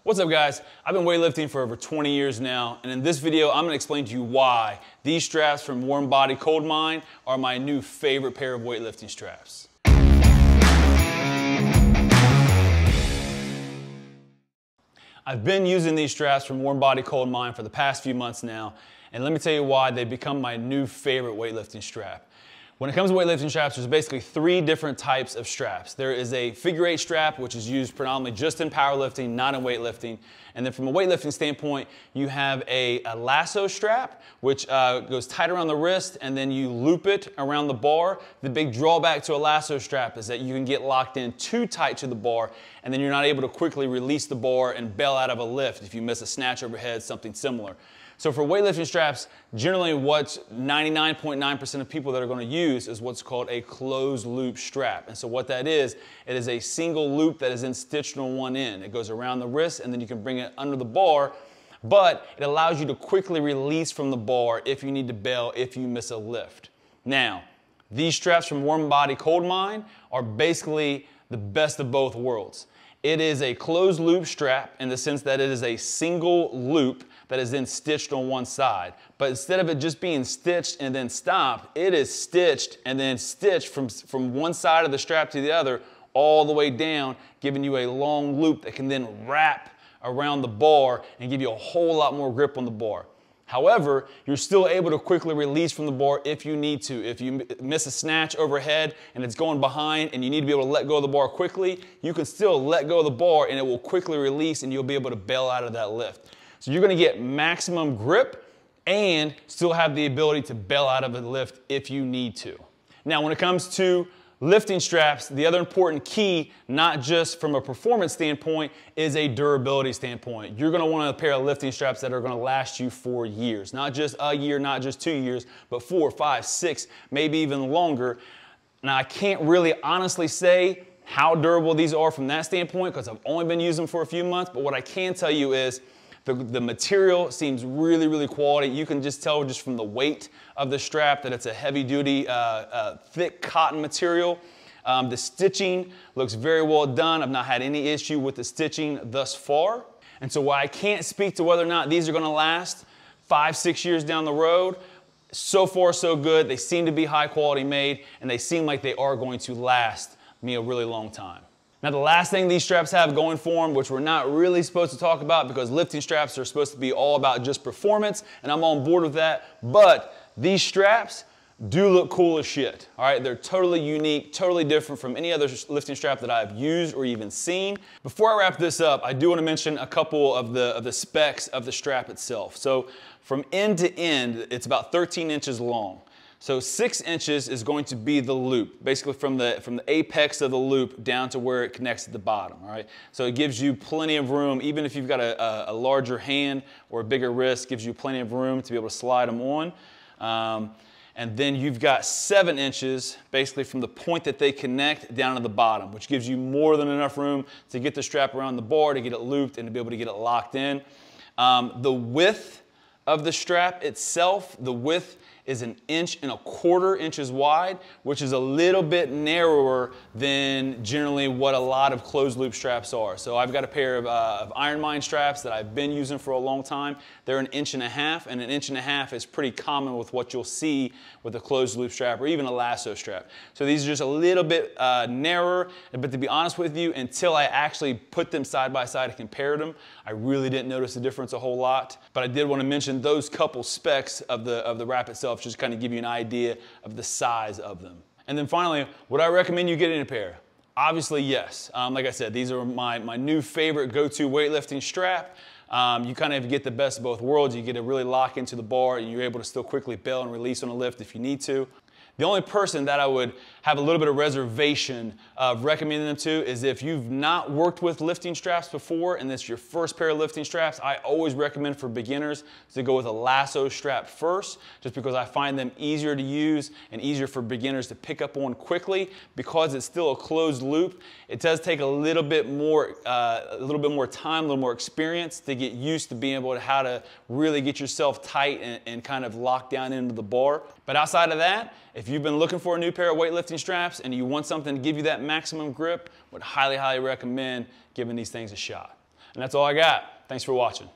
What's up guys? I've been weightlifting for over 20 years now, and in this video I'm going to explain to you why these straps from Warm Body Cold Mind are my new favorite pair of weightlifting straps. I've been using these straps from Warm Body Cold Mind for the past few months now, and let me tell you why they've become my new favorite weightlifting strap. When it comes to weightlifting straps, there's basically three different types of straps. There is a figure 8 strap, which is used predominantly just in powerlifting, not in weightlifting. And then from a weightlifting standpoint, you have a lasso strap, which goes tight around the wrist, and then you loop it around the bar. The big drawback to a lasso strap is that you can get locked in too tight to the bar, and then you're not able to quickly release the bar and bail out of a lift if you miss a snatch overhead, something similar. So for weightlifting straps, generally what 99.9% of people that are going to use is what's called a closed loop strap. And so what that is, it is a single loop that is then stitched on one end. It goes around the wrist and then you can bring it under the bar, but it allows you to quickly release from the bar if you need to bail if you miss a lift. Now, these straps from Warm Body Cold Mind are basically the best of both worlds. It is a closed loop strap in the sense that it is a single loop that is then stitched on one side. But instead of it just being stitched and then stopped, it is stitched and then stitched from one side of the strap to the other all the way down, giving you a long loop that can then wrap around the bar and give you a whole lot more grip on the bar. However, you're still able to quickly release from the bar if you need to. If you miss a snatch overhead and it's going behind and you need to be able to let go of the bar quickly, you can still let go of the bar and it will quickly release and you'll be able to bail out of that lift. So you're going to get maximum grip and still have the ability to bail out of a lift if you need to. Now, when it comes to lifting straps, the other important key, not just from a performance standpoint, is a durability standpoint. You're going to want a pair of lifting straps that are going to last you for years. Not just a year, not just 2 years, but 4, 5, 6, maybe even longer. Now, I can't really honestly say how durable these are from that standpoint because I've only been using them for a few months, but what I can tell you is the material seems really, really quality. You can just tell just from the weight of the strap that it's a heavy-duty, thick cotton material. The stitching looks very well done. I've not had any issue with the stitching thus far. And so while I can't speak to whether or not these are going to last 5, 6 years down the road, so far so good. They seem to be high quality made, and they seem like they are going to last me a really long time. Now, the last thing these straps have going for them, which we're not really supposed to talk about because lifting straps are supposed to be all about just performance, and I'm on board with that, but these straps do look cool as shit, all right? They're totally unique, totally different from any other lifting strap that I've used or even seen. Before I wrap this up, I do want to mention a couple of the specs of the strap itself. So from end to end, it's about 13 inches long. So 6 inches is going to be the loop, basically from the apex of the loop down to where it connects at the bottom, all right? So it gives you plenty of room, even if you've got a larger hand or a bigger wrist, gives you plenty of room to be able to slide them on. And then you've got 7 inches, basically from the point that they connect down to the bottom, which gives you more than enough room to get the strap around the bar, to get it looped, and to be able to get it locked in. The width of the strap itself, the width is 1.25 inches wide, which is a little bit narrower than generally what a lot of closed loop straps are. So I've got a pair of Iron Mind straps that I've been using for a long time. They're 1.5 inches, and 1.5 inches is pretty common with what you'll see with a closed loop strap or even a lasso strap. So these are just a little bit narrower, but to be honest with you, until I actually put them side by side and compared them, I really didn't notice the difference a whole lot. But I did want to mention those couple specs of the wrap itself, just kind of give you an idea of the size of them. And then finally, would I recommend you getting a pair? Obviously, yes. Like I said, these are my new favorite go-to weightlifting strap. You kind of get the best of both worlds. You get to really lock into the bar, and you're able to still quickly bail and release on a lift if you need to. The only person that I would have a little bit of reservation of recommending them to is if you've not worked with lifting straps before and this is your first pair of lifting straps. I always recommend for beginners to go with a lasso strap first, just because I find them easier to use and easier for beginners to pick up on quickly. Because it's still a closed loop, it does take a little bit more time, a little more experience to get used to being able to how to really get yourself tight and kind of lock down into the bar. But outside of that, if you've been looking for a new pair of weightlifting straps and you want something to give you that maximum grip, would highly, highly recommend giving these things a shot. And that's all I got. Thanks for watching.